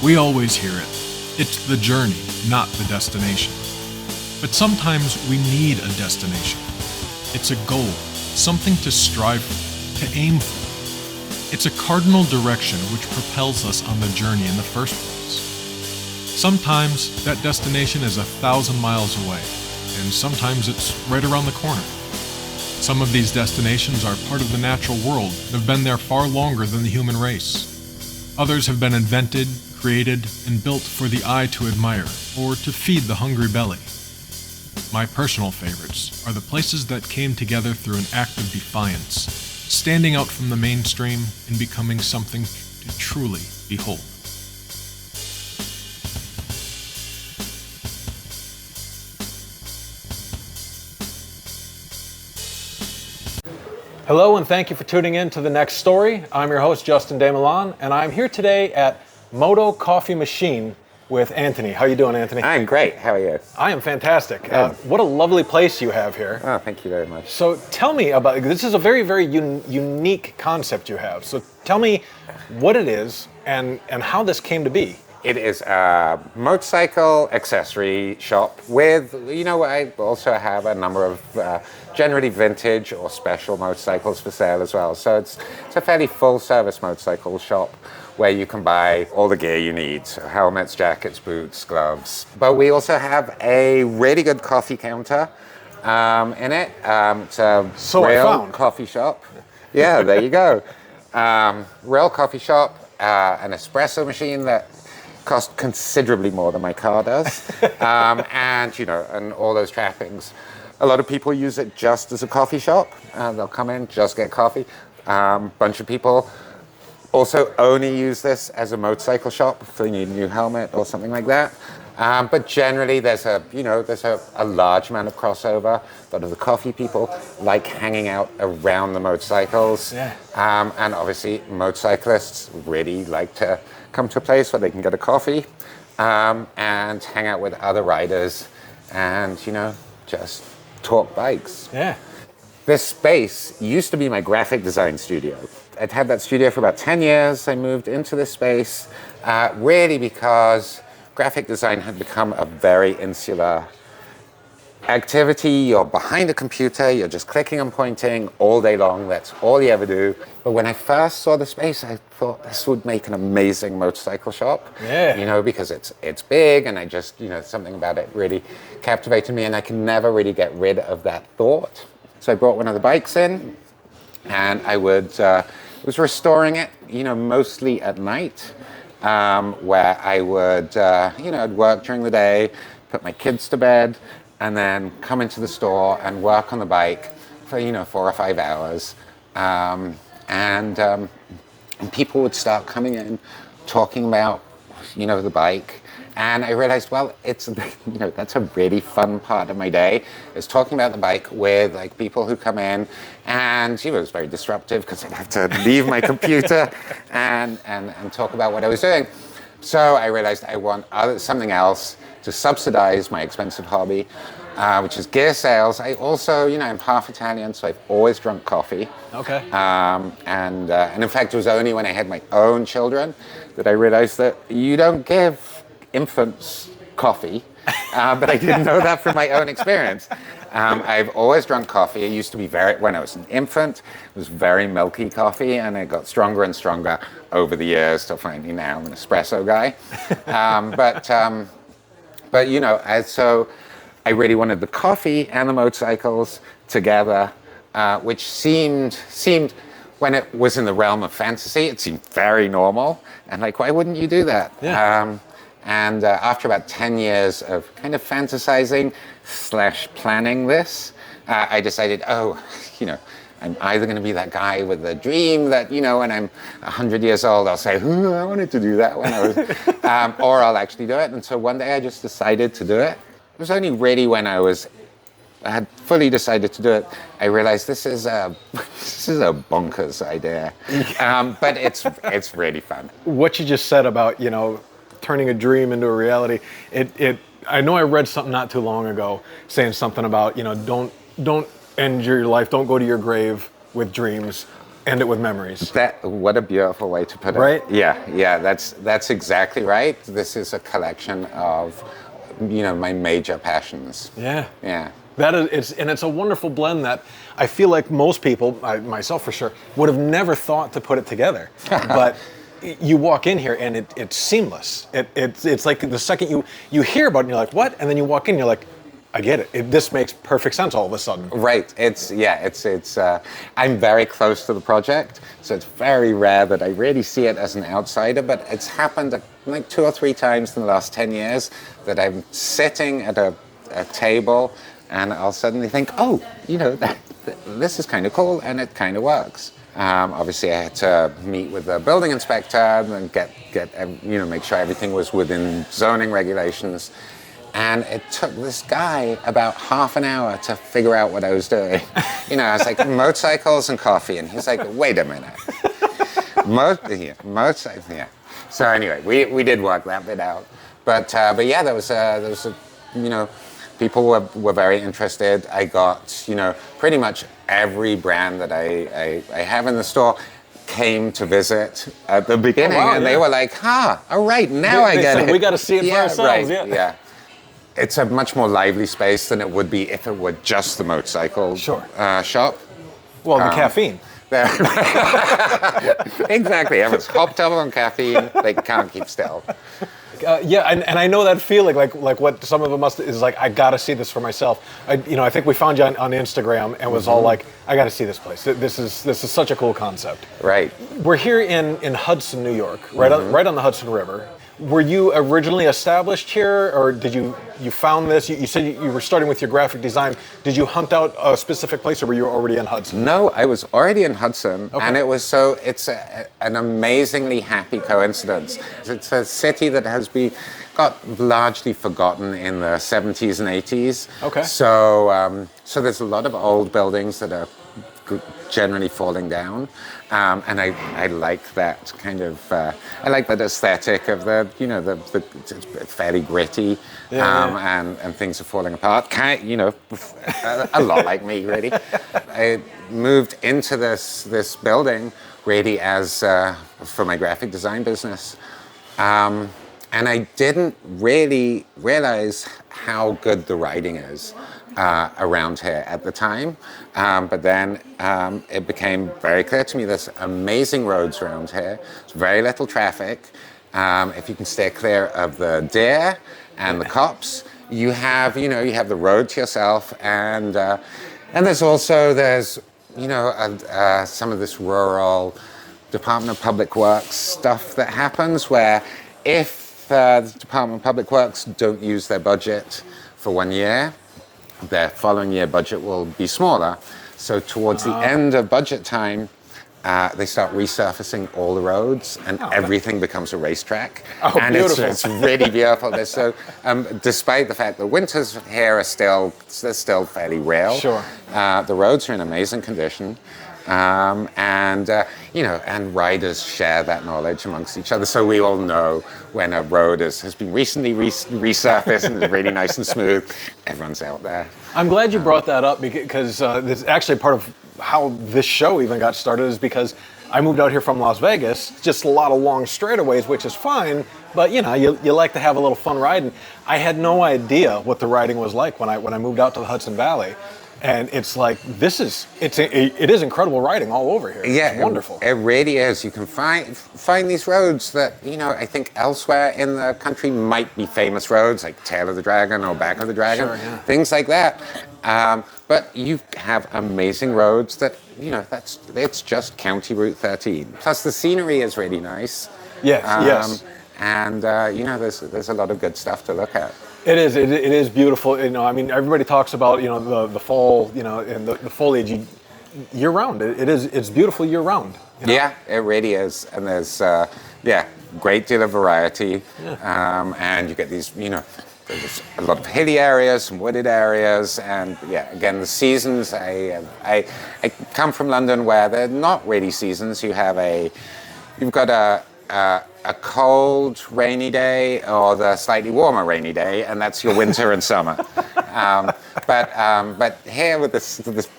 We always hear it. It's the journey, not the destination. But sometimes we need a destination. It's a goal, something to strive for, to aim for. It's a cardinal direction which propels us on the journey in the first place. Sometimes that destination is 1,000 miles away, and sometimes it's right around the corner. Some of these destinations are part of the natural world and have been there far longer than the human race. Others have been invented, created, and built for the eye to admire, or to feed the hungry belly. My personal favorites are the places that came together through an act of defiance, standing out from the mainstream and becoming something to truly behold. Hello, and thank you for tuning in to The Next Story. I'm your host, Justin DeMilan, and I'm here today at Moto Coffee Machine with Anthony. How are you doing, Anthony? I'm great. How are you? I am fantastic. What a lovely place you have here. Oh, thank you very much. So tell me about, this is a very, very unique concept you have. So tell me what it is and how this came to be. It is a motorcycle accessory shop with, I also have a number of generally vintage or special motorcycles for sale as well. So it's a fairly full-service motorcycle shop where you can buy all the gear you need, so helmets, jackets, boots, gloves. But we also have a really good coffee counter in it. It's a real coffee shop. Yeah, there you go. Real coffee shop, an espresso machine that cost considerably more than my car does, and all those trappings. A lot of people use it just as a coffee shop. They'll come in, just get coffee. Bunch of people also only use this as a motorcycle shop if they need a new helmet or something like that. But generally, there's a large amount of crossover. A lot of the coffee people like hanging out around the motorcycles. Yeah. And obviously, motorcyclists really like to come to a place where they can get a coffee and hang out with other riders and, just talk bikes. Yeah. This space used to be my graphic design studio. I'd had that studio for about 10 years. I moved into this space really because graphic design had become a very insular activity. You're behind a computer, you're just clicking and pointing all day long. That's all you ever do. But when I first saw the space, I thought this would make an amazing motorcycle shop. Yeah. Because it's big, and I just, something about it really captivated me, and I can never really get rid of that thought. So I brought one of the bikes in, and I was restoring it, mostly at night, where I would, I'd work during the day, put my kids to bed, and then come into the store and work on the bike for 4 or 5 hours, and people would start coming in, talking about the bike, and I realized, well, it's that's a really fun part of my day, is talking about the bike with people who come in, and it was very disruptive because I'd have to leave my computer and talk about what I was doing. So I realized I want something else to subsidize my expensive hobby, which is gear sales. I also, I'm half Italian, so I've always drunk coffee. Okay. And in fact, it was only when I had my own children that I realized that you don't give infants coffee, but I didn't know that from my own experience. I've always drunk coffee. It used to be when I was an infant, it was very milky coffee, and it got stronger and stronger over the years till finally now I'm an espresso guy. So I really wanted the coffee and the motorcycles together, which seemed, when it was in the realm of fantasy, it seemed very normal. And why wouldn't you do that? Yeah. And after about 10 years of kind of fantasizing / planning this, I decided, I'm either going to be that guy with the dream that, when I'm 100 years old, I'll say, I wanted to do that when I was, or I'll actually do it. And so one day I just decided to do it. It was only really when I had fully decided to do it, I realized this is a bonkers idea, but it's really fun. What you just said about, turning a dream into a reality, I know I read something not too long ago saying something about, don't end your life, don't go to your grave with dreams. end it with memories. What a beautiful way to put it. Right? Yeah, that's exactly right. This is a collection of, my major passions. Yeah. Yeah. It's a wonderful blend that I feel like most people, myself for sure, would have never thought to put it together. But you walk in here and it's seamless. It's like the second you hear about it, and you're like, what? And then you walk in, and you're like, I get it. This makes perfect sense all of a sudden. Right. It's I'm very close to the project, so it's very rare that I really see it as an outsider, but it's happened like 2 or 3 times in the last 10 years that I'm sitting at a table and I'll suddenly think, oh, this is kind of cool and it kind of works. Obviously, I had to meet with the building inspector and get make sure everything was within zoning regulations. And it took this guy about half an hour to figure out what I was doing. I was like, motorcycles and coffee. And he's like, wait a minute. Motorcycles, yeah. So anyway, we did work that bit out. But yeah, there was people were very interested. I got, pretty much every brand that I have in the store came to visit at the beginning. They were like, all right, now I get it. We got to see it for ourselves. Right, yeah. It's a much more lively space than it would be if it were just the motorcycle shop. Well, the caffeine. Exactly. Everyone's hopped up on caffeine. They can't keep still. And I know that feeling, like what some of them is like, I got to see this for myself. I think we found you on Instagram and was all like, I got to see this place. This is such a cool concept. Right. We're here in Hudson, New York, right on the Hudson River. Were you originally established here, or did you found this? You said you were starting with your graphic design. Did you hunt out a specific place, or were you already in Hudson? No, I was already in Hudson, and it's an amazingly happy coincidence. It's a city that has got largely forgotten in the 70s and 80s. Okay. So there's a lot of old buildings that are generally falling down, and I like that kind of I like that aesthetic of the it's fairly gritty, and things are falling apart. A lot like me really. I moved into this building really as for my graphic design business, and I didn't really realize how good the writing is around here at the time, but then it became very clear to me there's amazing roads around here. There's very little traffic. If you can stay clear of the deer and the cops, you have the road to yourself, and there's some of this rural Department of Public Works stuff that happens where if the Department of Public Works don't use their budget for 1 year, their following year budget will be smaller. So towards the end of budget time, they start resurfacing all the roads, and everything becomes a racetrack. Oh, and beautiful. It's really beautiful. Despite the fact that winters here are still fairly real, sure. The roads are in amazing condition. And riders share that knowledge amongst each other. So we all know when a road has been recently resurfaced and is really nice and smooth, everyone's out there. I'm glad you brought that up because this is actually part of how this show even got started is because I moved out here from Las Vegas, just a lot of long straightaways, which is fine, but you like to have a little fun riding. I had no idea what the riding was like when I moved out to the Hudson Valley. And it's like, it is incredible riding all over here. Yeah, it's wonderful. It really is. You can find these roads that, I think elsewhere in the country might be famous roads, like Tail of the Dragon or Back of the Dragon, things like that. But you have amazing roads that, it's just County Route 13. Plus the scenery is really nice. Yes. And, there's a lot of good stuff to look at. It is. It is beautiful. Everybody talks about the fall, and the foliage year round. It's beautiful year round. Yeah, it really is. And there's great deal of variety. Yeah. And you get these, there's a lot of hilly areas, some wooded areas, and again the seasons. I come from London where they're not really seasons. You've got a cold, rainy day or the slightly warmer rainy day, and that's your winter and summer. But here with the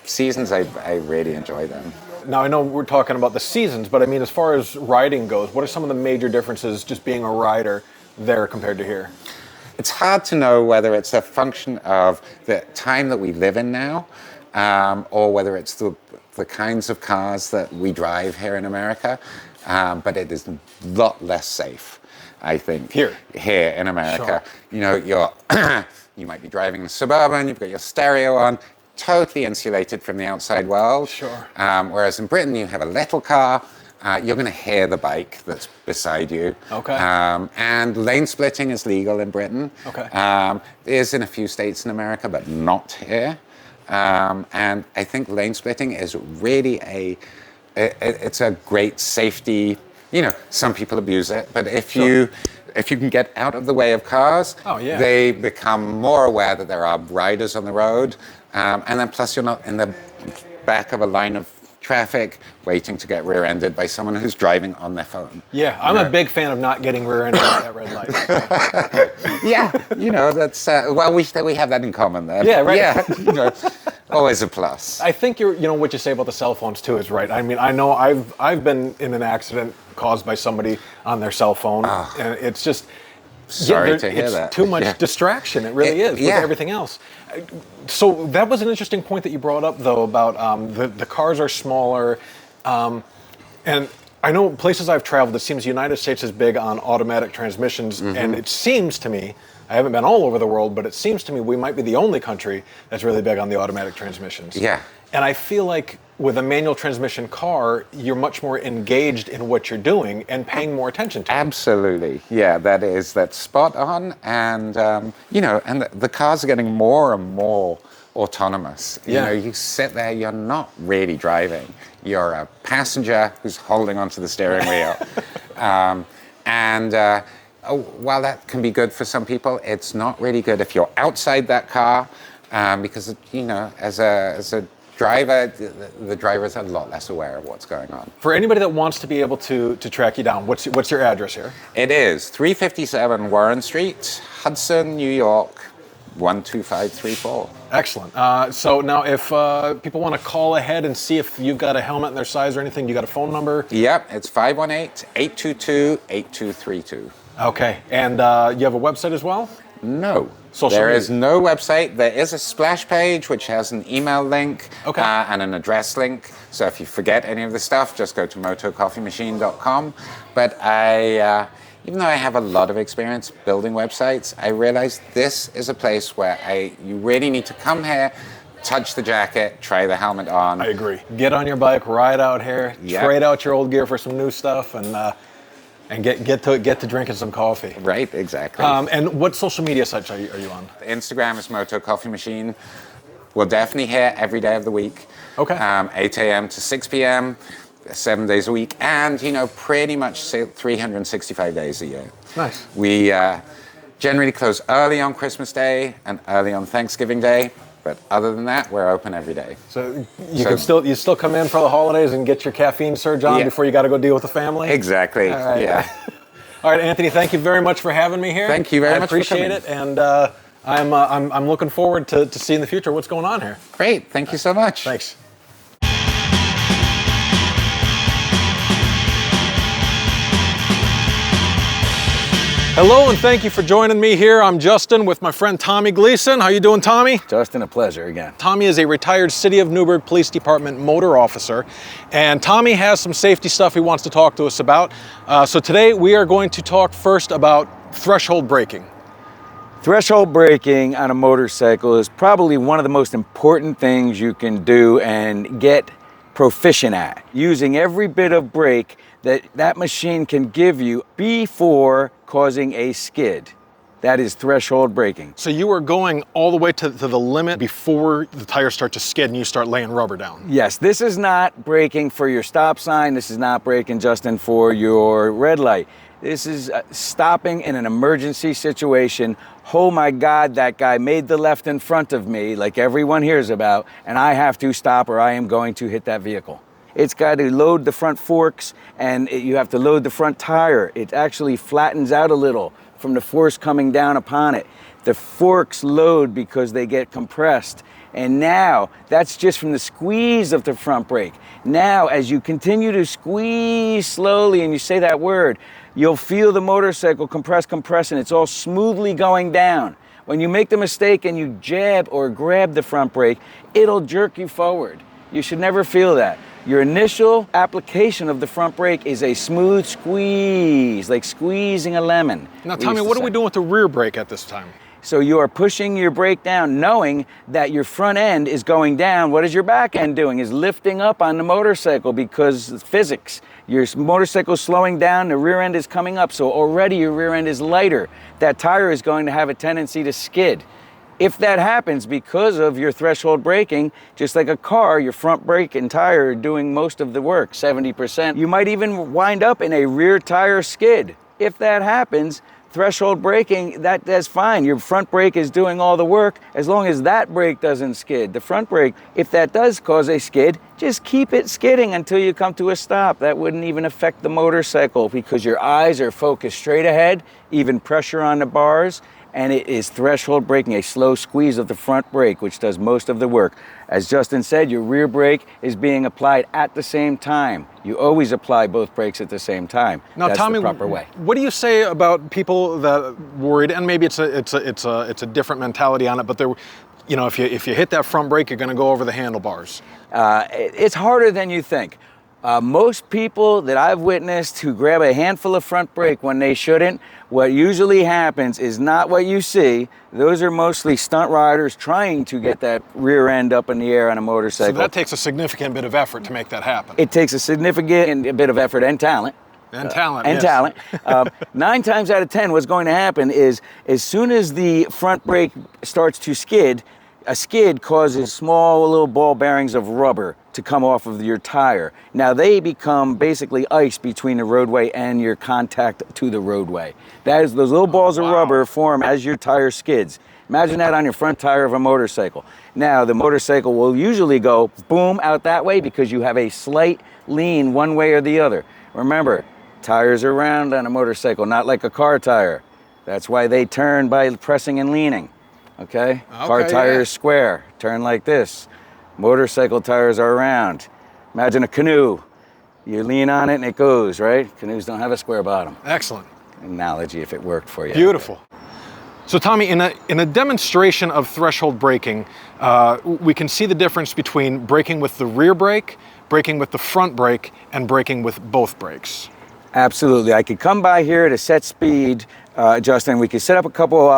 seasons, I really enjoy them. Now, I know we're talking about the seasons, but I mean, as far as riding goes, what are some of the major differences just being a rider there compared to here? It's hard to know whether it's a function of the time that we live in now, or whether it's the kinds of cars that we drive here in America, but it is a lot less safe, I think. Here in America. Sure. You know, you might be driving a Suburban, you've got your stereo on, totally insulated from the outside world. Sure. Whereas in Britain, you have a little car, you're going to hear the bike that's beside you. Okay. And lane splitting is legal in Britain. Okay. It is in a few states in America, but not here. And I think lane splitting is really it's a great safety. You know, some people abuse it, but if you can get out of the way of cars, they become more aware that there are riders on the road, and then plus you're not in the back of a line of traffic waiting to get rear-ended by someone who's driving on their phone. Yeah, I'm a big fan of not getting rear-ended at that red light. Yeah, you know, that's, well, we have that in common there. Yeah, right. Yeah, you know, always a plus. I think what you say about the cell phones too is right. I mean, I know I've been in an accident caused by somebody on their cell phone, and it's just, Sorry to hear that. It's too much distraction. It really is with everything else. So that was an interesting point that you brought up, though, about the cars are smaller, and I know places I've traveled, it seems the United States is big on automatic transmissions, and it seems to me, I haven't been all over the world, but it seems to me we might be the only country that's really big on the automatic transmissions. Yeah. And I feel like with a manual transmission car, you're much more engaged in what you're doing and paying more attention to it. Absolutely. Yeah, that's spot on. And, you know, and the cars are getting more and more autonomous. You know, you sit there, you're not really driving. You're a passenger who's holding onto the steering wheel. While that can be good for some people, it's not really good if you're outside that car, because, you know, as a driver, the driver is a lot less aware of what's going on. For anybody that wants to be able to track you down, what's your address here? It is 357 Warren Street, Hudson, New York, 12534. Excellent. So now if people want to call ahead and see if you've got a helmet in their size or anything, you got a phone number? Yep, it's 518-822-8232. Okay, and you have a website as well? No. Social there media. is no website. There is a splash page which has an email link and an address link. So if you forget any of the stuff, just go to motocoffeemachine.com. But even though I have a lot of experience building websites, I realized this is a place where you really need to come here, touch the jacket, try the helmet on. I agree. Get on your bike, ride out here, trade out your old gear for some new stuff, and get to drinking some coffee. Right, exactly. And what social media sites are you on? Instagram is Moto Coffee Machine. We're definitely here every day of the week. Okay. 8 a.m. to 6 p.m., 7 days a week, and, you know, pretty much 365 days a year. Nice. We generally close early on Christmas Day and early on Thanksgiving Day. But other than that, we're open every day. So you still come in for the holidays and get your caffeine surge on before you got to go deal with the family? Exactly. All right. Yeah. All right, Anthony. Thank you very much for having me here. Thank you very much. I appreciate it, and I'm looking forward to seeing in the future what's going on here. Great. Thank you so much. Thanks. Hello, and thank you for joining me here. I'm Justin with my friend Tommy Gleason. How you doing, Tommy? Justin, a pleasure again. Tommy is a retired City of Newburgh Police Department motor officer, and Tommy has some safety stuff he wants to talk to us about. So today we are going to talk first about threshold braking. Threshold braking on a motorcycle is probably one of the most important things you can do and get proficient at. Using every bit of brake that machine can give you before causing a skid. That is threshold braking. So you are going all the way to the limit before the tires start to skid and you start laying rubber down. Yes, this is not braking for your stop sign. This is not braking, Justin, for your red light. This is stopping in an emergency situation. Oh my God, that guy made the left in front of me, like everyone hears about, and I have to stop or I am going to hit that vehicle. It's got to load the front forks, and you have to load the front tire. It actually flattens out a little from the force coming down upon it. The forks load because they get compressed. And now, that's just from the squeeze of the front brake. Now, as you continue to squeeze slowly and you say that word, you'll feel the motorcycle compress, and it's all smoothly going down. When you make the mistake and you jab or grab the front brake, it'll jerk you forward. You should never feel that. Your initial application of the front brake is a smooth squeeze, like squeezing a lemon. Now, Tommy, what are we doing with the rear brake at this time? So you are pushing your brake down, knowing that your front end is going down. What is your back end doing? Is lifting up on the motorcycle because physics. Your motorcycle is slowing down, the rear end is coming up, so already your rear end is lighter. That tire is going to have a tendency to skid. If that happens because of your threshold braking, just like a car, your front brake and tire are doing most of the work, 70%. You might even wind up in a rear tire skid. If that happens, threshold braking, that's fine. Your front brake is doing all the work as long as that brake doesn't skid. The front brake, if that does cause a skid, just keep it skidding until you come to a stop. That wouldn't even affect the motorcycle because your eyes are focused straight ahead, even pressure on the bars, and it is threshold braking, a slow squeeze of the front brake, which does most of the work. As Justin said, your rear brake is being applied at the same time. You always apply both brakes at the same time. Now, that's Tommy, the proper way. What do you say about people that worried, and maybe it's a different mentality on it, but they're, you know, if you hit that front brake, you're going to go over the handlebars. It's harder than you think. Most people that I've witnessed who grab a handful of front brake when they shouldn't, what usually happens is not what you see. Those are mostly stunt riders trying to get that rear end up in the air on a motorcycle. So that takes a significant bit of effort to make that happen. It takes a significant bit of effort and talent. And talent, and yes. talent. 9 times out of 10, what's going to happen is as soon as the front brake starts to skid, a skid causes small little ball bearings of rubber to come off of your tire. Now they become basically ice between the roadway and your contact to the roadway. Those little balls of rubber form as your tire skids. Imagine that on your front tire of a motorcycle. Now the motorcycle will usually go boom out that way because you have a slight lean one way or the other. Remember, tires are round on a motorcycle, not like a car tire. That's why they turn by pressing and leaning. Okay? Car tire is square, turn like this. Motorcycle tires are round. Imagine a canoe. You lean on it and it goes, right? Canoes don't have a square bottom. Excellent. Analogy if it worked for you. Beautiful. So Tommy, in a demonstration of threshold braking, we can see the difference between braking with the rear brake, braking with the front brake, and braking with both brakes. Absolutely. I could come by here to set speed, Justin. We could set up a couple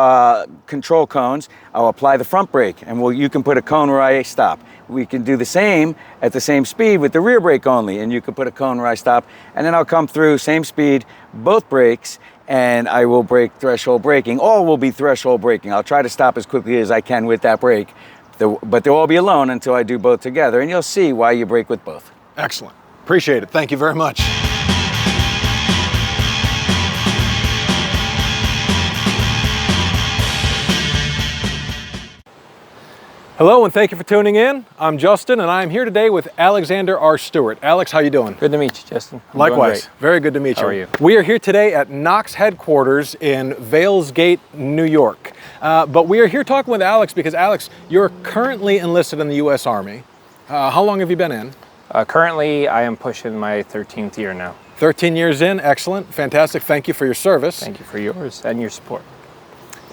control cones. I'll apply the front brake, and you can put a cone where I stop. We can do the same at the same speed with the rear brake only, and you can put a cone where I stop. And then I'll come through, same speed, both brakes, and I will brake threshold braking. All will be threshold braking. I'll try to stop as quickly as I can with that brake, but they'll all be alone until I do both together, and you'll see why you brake with both. Excellent. Appreciate it. Thank you very much. Hello and thank you for tuning in. I'm Justin and I'm here today with Alexander R Stewart. Alex, how you doing? Good to meet you, Justin. Likewise. Very good to meet you. How are you? We are here today at Knox headquarters in Vales Gate, New York. But we are here talking with Alex because, Alex, you're currently enlisted in the U.S. Army. How long have you been in? Currently, I am pushing my 13th year now. 13 years in. Excellent. Fantastic. Thank you for your service. Thank you for yours and your support.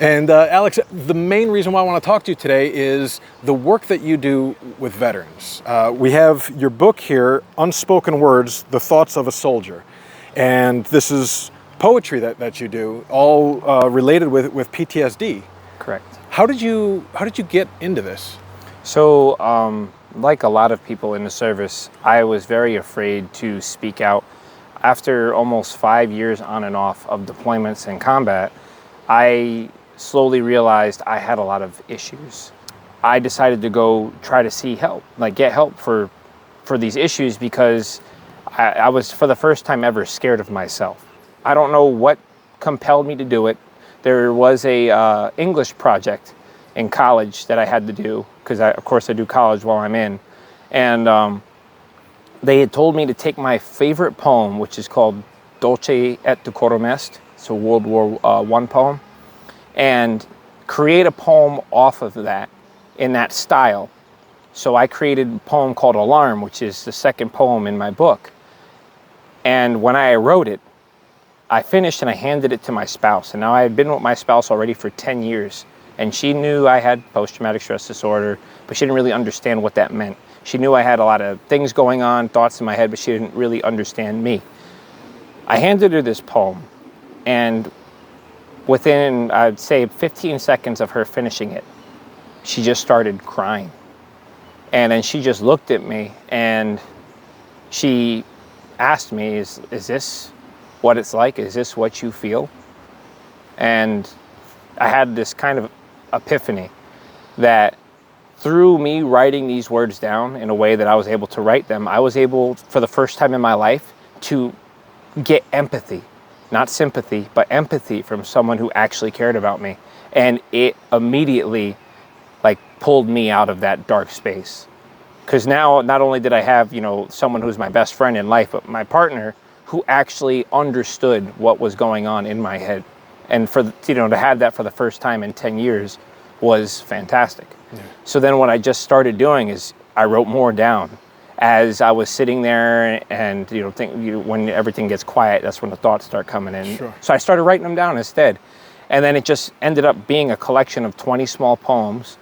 And Alex, the main reason why I want to talk to you today is the work that you do with veterans. We have your book here, Unspoken Words, The Thoughts of a Soldier. And this is poetry that you do, all related with PTSD. Correct. How did you get into this? So, like a lot of people in the service, I was very afraid to speak out. After almost 5 years on and off of deployments and combat, I slowly realized I had a lot of issues. I decided to go try to see help, like get help for these issues because I was, for the first time ever, scared of myself. I don't know what compelled me to do it. There was a English project in college that I had to do because of course I do college while I'm in. And they had told me to take my favorite poem, which is called Dolce et Decorum Est. It's a World War I poem. And create a poem off of that in that style. So I created a poem called Alarm, which is the second poem in my book. And when I wrote it, I finished and I handed it to my spouse. And now I had been with my spouse already for 10 years. And she knew I had post-traumatic stress disorder, but she didn't really understand what that meant. She knew I had a lot of things going on, thoughts in my head, but she didn't really understand me. I handed her this poem, and within, I'd say, 15 seconds of her finishing it, she just started crying. And then she just looked at me and she asked me, is this what it's like? Is this what you feel? And I had this kind of epiphany that through me writing these words down in a way that I was able to write them, I was able, for the first time in my life, to get empathy, not sympathy, but empathy from someone who actually cared about me. And it immediately pulled me out of that dark space. Because now not only did I have, someone who's my best friend in life, but my partner who actually understood what was going on in my head. And to have that for the first time in 10 years was fantastic. Yeah. So then what I just started doing is I wrote more down as I was sitting there, and when everything gets quiet, that's when the thoughts start coming in. Sure. So I started writing them down instead. And then it just ended up being a collection of 20 small poems.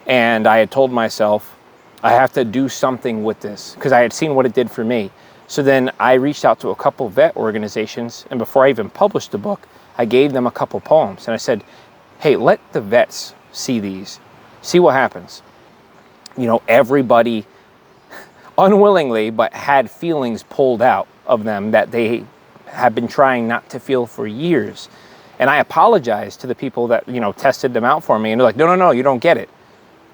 And I had told myself, I have to do something with this, because I had seen what it did for me. So then I reached out to a couple vet organizations, and before I even published the book, I gave them a couple poems. And I said, hey, let the vets see these. See what happens. Everybody unwillingly, but had feelings pulled out of them that they have been trying not to feel for years. And I apologized to the people that, tested them out for me. And they're like, no, you don't get it.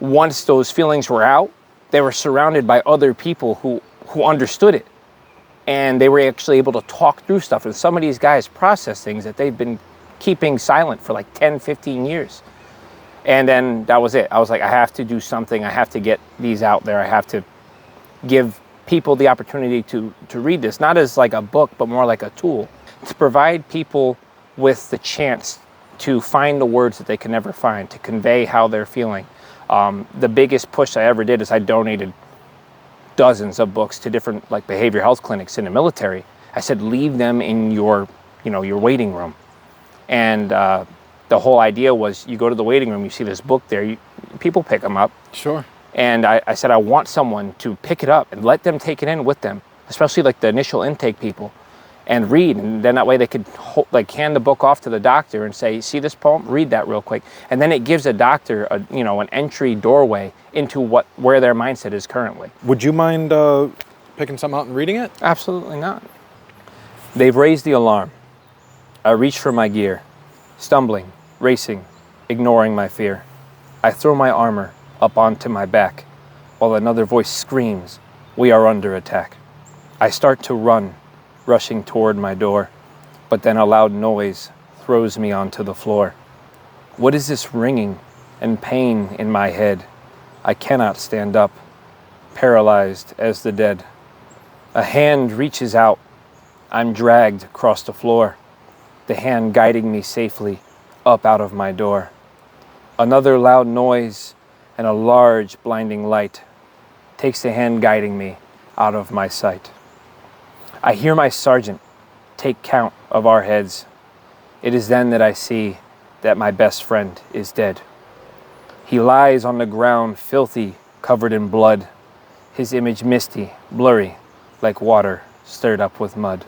Once those feelings were out, they were surrounded by other people who understood it. And they were actually able to talk through stuff. And some of these guys process things that they've been keeping silent for 10, 15 years. And then that was it. I was like, I have to do something. I have to get these out there. I have to give people the opportunity to read this, not as a book, but more like a tool, to provide people with the chance to find the words that they can never find, to convey how they're feeling. The biggest push I ever did is I donated dozens of books to different behavioral health clinics in the military. I said, leave them in your waiting room. And the whole idea was, you go to the waiting room, you see this book there, people pick them up. Sure. And I said, I want someone to pick it up and let them take it in with them, especially the initial intake people, and read. And then that way they could hand the book off to the doctor and say, see this poem? Read that real quick. And then it gives a doctor an entry doorway into where their mindset is currently. Would you mind picking something out and reading it? Absolutely not. They've raised the alarm. I reach for my gear, stumbling, racing, ignoring my fear. I throw my armor up onto my back, while another voice screams, we are under attack. I start to run, rushing toward my door, but then a loud noise throws me onto the floor. What is this ringing and pain in my head? I cannot stand up, paralyzed as the dead. A hand reaches out. I'm dragged across the floor, the hand guiding me safely up out of my door. Another loud noise and a large blinding light takes the hand guiding me out of my sight. I hear my sergeant take count of our heads. It is then that I see that my best friend is dead. He lies on the ground, filthy, covered in blood, his image misty, blurry, like water stirred up with mud.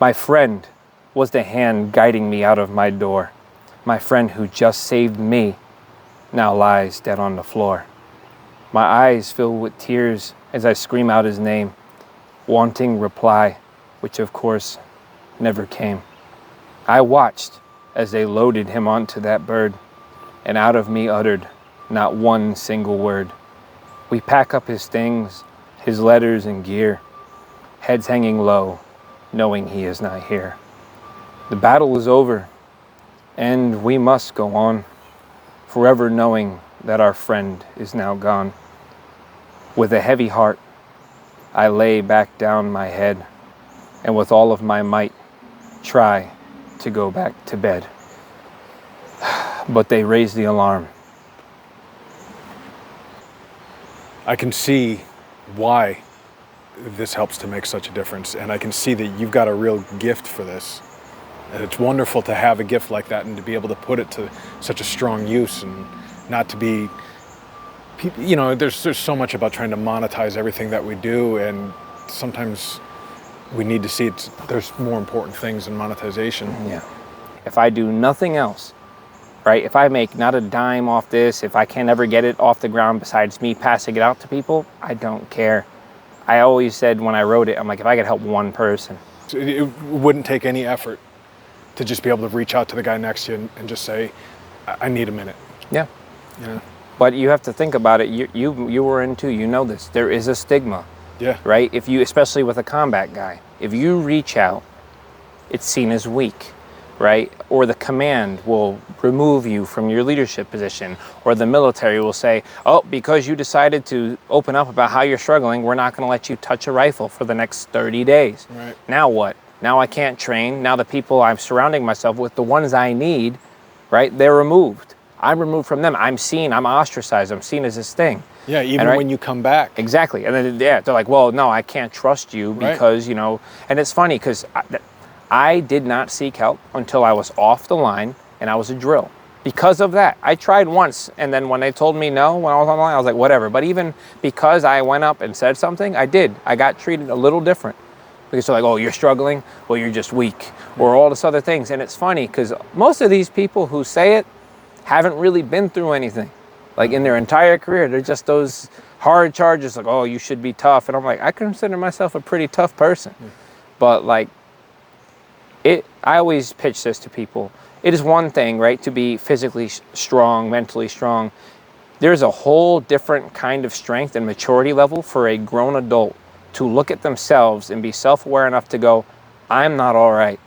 My friend was the hand guiding me out of my door. My friend who just saved me now lies dead on the floor. My eyes fill with tears as I scream out his name, wanting reply, which of course never came. I watched as they loaded him onto that bird, and out of me uttered not one single word. We pack up his things, his letters and gear, heads hanging low, knowing he is not here. The battle is over, and we must go on, forever knowing that our friend is now gone. With a heavy heart, I lay back down my head, and with all of my might, try to go back to bed. but they raised the alarm. I can see why this helps to make such a difference, and I can see that you've got a real gift for this. And it's wonderful to have a gift like that and to be able to put it to such a strong use, and not to be, you know, there's so much about trying to monetize everything that we do, and sometimes we need to see there's more important things in monetization. Yeah. If I do nothing else, right? If I make not a dime off this, if I can't ever get it off the ground besides me passing it out to people, I don't care. I always said when I wrote it, I'm like, if I could help one person. So it wouldn't take any effort to just be able to reach out to the guy next to you and just say, I need a minute. Yeah. Yeah. But you have to think about it. You were in too, you know this. There is a stigma. Yeah. Right? If you, especially with a combat guy, if you reach out, it's seen as weak, right? Or the command will remove you from your leadership position, or the military will say, oh, because you decided to open up about how you're struggling, we're not going to let you touch a rifle for the next 30 days. Right. Now what? Now I can't train. Now the people I'm surrounding myself with, the ones I need, right, they're removed. I'm removed from them. I'm seen, I'm ostracized, I'm seen as this thing. Yeah, even when you come back. Exactly. And then, yeah, they're like, well, no, I can't trust you because, you know, and it's funny because I did not seek help until I was off the line and I was a drill. Because of that, I tried once, and then when they told me no, when I was on the line, I was like, whatever. But even because I went up and said something, I got treated a little different. Because they're like, oh, you're struggling? Well, you're just weak, or all this other things. And it's funny because most of these people who say it haven't really been through anything. Like in their entire career, they're just those hard charges like, oh, you should be tough. And I'm like, I consider myself a pretty tough person. But like, I always pitch this to people. It is one thing, right, to be physically strong, mentally strong. There's a whole different kind of strength and maturity level for a grown adult to look at themselves and be self-aware enough to go, I'm not all right.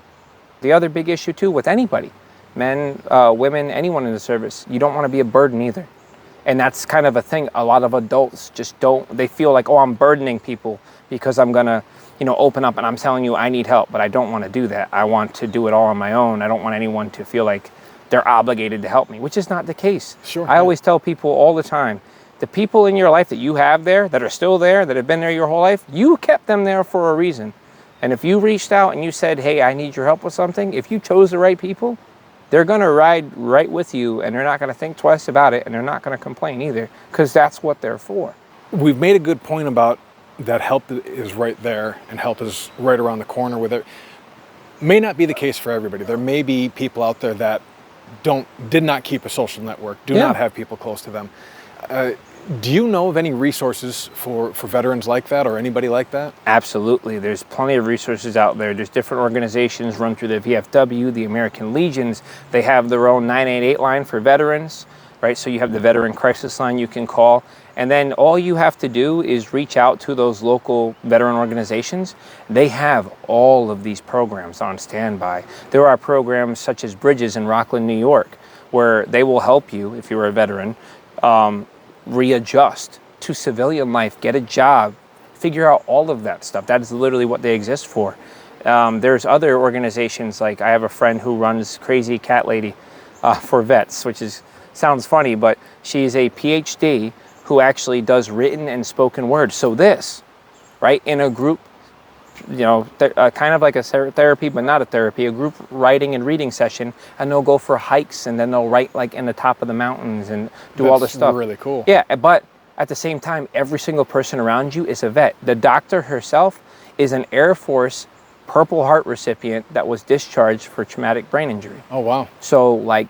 The other big issue too with anybody, men, women, anyone in the service, you don't want to be a burden either. And that's kind of a thing a lot of adults just don't, they feel like, oh, I'm burdening people because I'm gonna, you know, open up and I'm telling you I need help, but I don't want to do that. I want to do it all on my own. I don't want anyone to feel like they're obligated to help me, which is not the case. Sure. I always tell people all the time, the people in your life that you have there, that are still there, that have been there your whole life, you kept them there for a reason. And if you reached out and you said, hey, I need your help with something, if you chose the right people, they're going to ride right with you, and they're not going to think twice about it, and they're not going to complain either, because that's what they're for. We've made a good point about that help is right there and help is right around the corner with it. May not be the case for everybody. There may be people out there that did not keep a social network, do not have people close to them. Do you know of any resources for veterans like that or anybody like that? Absolutely. There's plenty of resources out there. There's different organizations run through the VFW, the American Legions. They have their own 988 line for veterans, right? So you have the Veteran Crisis Line you can call. And then all you have to do is reach out to those local veteran organizations. They have all of these programs on standby. There are programs such as Bridges in Rockland, New York, where they will help you, if you're a veteran, readjust to civilian life, get a job, figure out all of that stuff. That is literally what they exist for. There's other organizations, like I have a friend who runs Crazy Cat Lady for vets, which sounds funny, but she's a PhD who actually does written and spoken word. So this, right, in a group, you know, kind of like a therapy, but not a therapy, a group writing and reading session, and they'll go for hikes, and then they'll write like in the top of the mountains and do all this stuff. That's really cool. Yeah, but at the same time, every single person around you is a vet. The doctor herself is an Air Force Purple Heart recipient that was discharged for traumatic brain injury. Oh, wow. So like,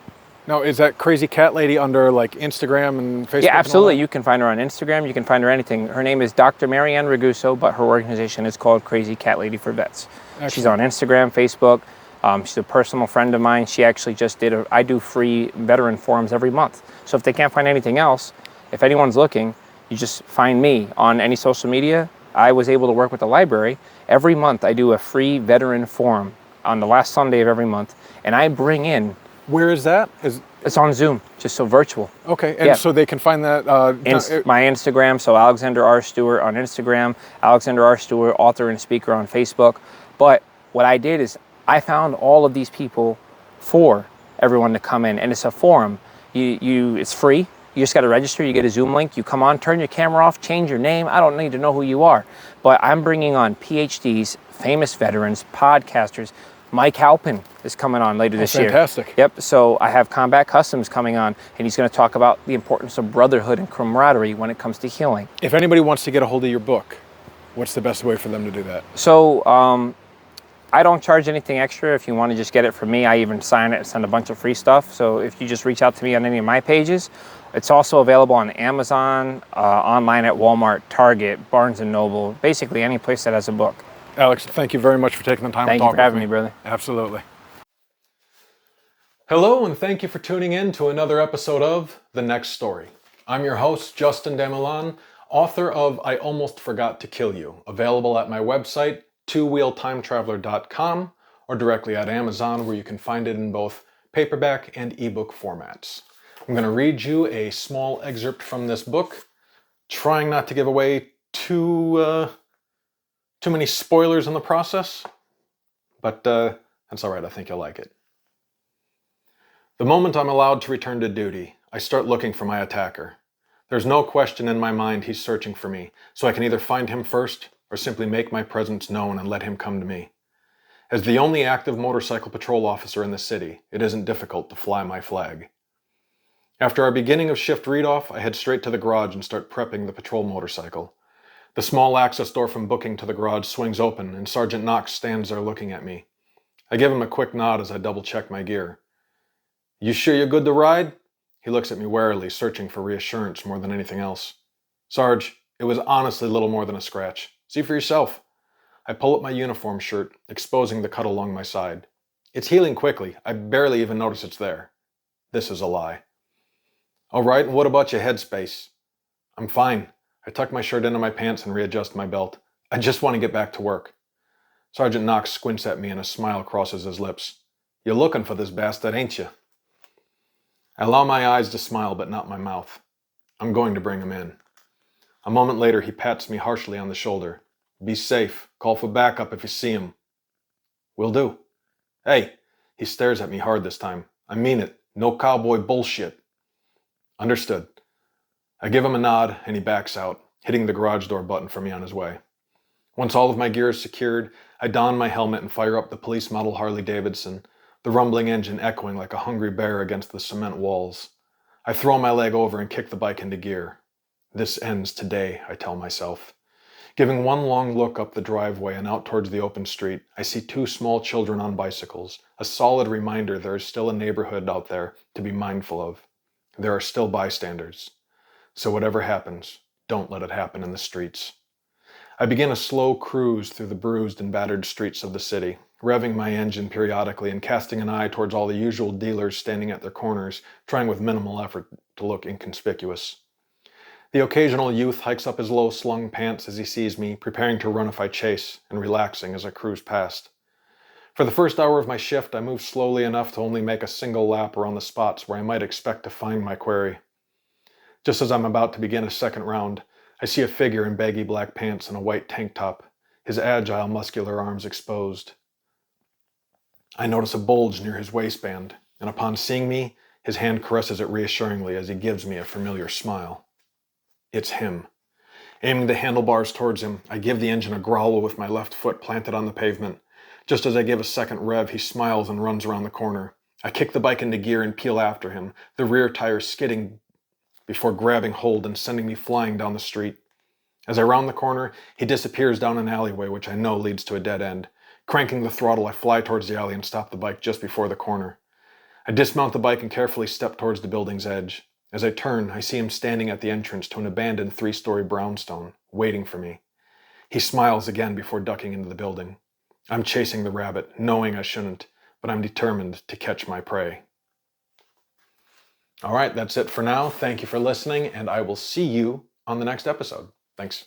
now, is that Crazy Cat Lady under like Instagram and Facebook? yeah, absolutely. You can find her on Instagram. You can find her anything. Her name is Dr. Marianne Raguso, but her organization is called Crazy Cat Lady for Vets. Excellent. She's on Instagram, Facebook. She's a personal friend of mine. She actually just I do free veteran forums every month. So if they can't find anything else, if anyone's looking, you just find me on any social media. I was able to work with the library. Every month I do a free veteran forum on the last Sunday of every month, and I bring in. Where is that? It's on Zoom, just so virtual. Okay, and so they can find that? My Instagram, so Alexander R Stewart on Instagram, Alexander R Stewart, author and speaker on Facebook. But what I did is I found all of these people for everyone to come in, and it's a forum. It's free. You just got to register. You get a Zoom link. You come on, turn your camera off, change your name. I don't need to know who you are, but I'm bringing on PhDs, famous veterans, podcasters. Mike Halpin is coming on later this year. Fantastic. Yep. So I have Combat Customs coming on, and he's going to talk about the importance of brotherhood and camaraderie when it comes to healing. If anybody wants to get a hold of your book, what's the best way for them to do that? So I don't charge anything extra. If you want to just get it from me, I even sign it and send a bunch of free stuff. So if you just reach out to me on any of my pages, it's also available on Amazon, online at Walmart, Target, Barnes & Noble, basically any place that has a book. Alex, thank you very much for taking the time to Thank talk you for having with me, brother. Absolutely. Hello, and thank you for tuning in to another episode of The Next Story. I'm your host, Justin Damilan, author of I Almost Forgot to Kill You, available at my website, twowheeltimetraveler.com, or directly at Amazon, where you can find it in both paperback and ebook formats. I'm going to read you a small excerpt from this book, trying not to give away too many spoilers in the process, but that's all right. I think you'll like it. The moment I'm allowed to return to duty, I start looking for my attacker. There's no question in my mind he's searching for me, so I can either find him first or simply make my presence known and let him come to me. As the only active motorcycle patrol officer in the city, it isn't difficult to fly my flag. After our beginning of shift read-off, I head straight to the garage and start prepping the patrol motorcycle. The small access door from booking to the garage swings open, and Sergeant Knox stands there looking at me. I give him a quick nod as I double-check my gear. "You sure you're good to ride?" He looks at me warily, searching for reassurance more than anything else. "Sarge, it was honestly little more than a scratch. See for yourself." I pull up my uniform shirt, exposing the cut along my side. It's healing quickly. I barely even notice it's there. This is a lie. "All right, and what about your headspace?" "I'm fine." I tuck my shirt into my pants and readjust my belt. "I just want to get back to work." Sergeant Knox squints at me and a smile crosses his lips. "You're looking for this bastard, ain't you?" I allow my eyes to smile, but not my mouth. I'm going to bring him in. A moment later, he pats me harshly on the shoulder. "Be safe. Call for backup if you see him." "Will do." "Hey." He stares at me hard this time. "I mean it. No cowboy bullshit." "Understood." I give him a nod, and he backs out, hitting the garage door button for me on his way. Once all of my gear is secured, I don my helmet and fire up the police model Harley-Davidson, the rumbling engine echoing like a hungry bear against the cement walls. I throw my leg over and kick the bike into gear. This ends today, I tell myself. Giving one long look up the driveway and out towards the open street, I see two small children on bicycles, a solid reminder there is still a neighborhood out there to be mindful of. There are still bystanders. So whatever happens, don't let it happen in the streets. I begin a slow cruise through the bruised and battered streets of the city, revving my engine periodically and casting an eye towards all the usual dealers standing at their corners, trying with minimal effort to look inconspicuous. The occasional youth hikes up his low-slung pants as he sees me, preparing to run if I chase, and relaxing as I cruise past. For the first hour of my shift, I move slowly enough to only make a single lap around the spots where I might expect to find my quarry. Just as I'm about to begin a second round, I see a figure in baggy black pants and a white tank top, his agile, muscular arms exposed. I notice a bulge near his waistband, and upon seeing me, his hand caresses it reassuringly as he gives me a familiar smile. It's him. Aiming the handlebars towards him, I give the engine a growl with my left foot planted on the pavement. Just as I give a second rev, he smiles and runs around the corner. I kick the bike into gear and peel after him, the rear tire skidding before grabbing hold and sending me flying down the street. As I round the corner, he disappears down an alleyway which I know leads to a dead end. Cranking the throttle, I fly towards the alley and stop the bike just before the corner. I dismount the bike and carefully step towards the building's edge. As I turn, I see him standing at the entrance to an abandoned 3-story brownstone, waiting for me. He smiles again before ducking into the building. I'm chasing the rabbit, knowing I shouldn't, but I'm determined to catch my prey. All right, that's it for now. Thank you for listening, and I will see you on the next episode. Thanks.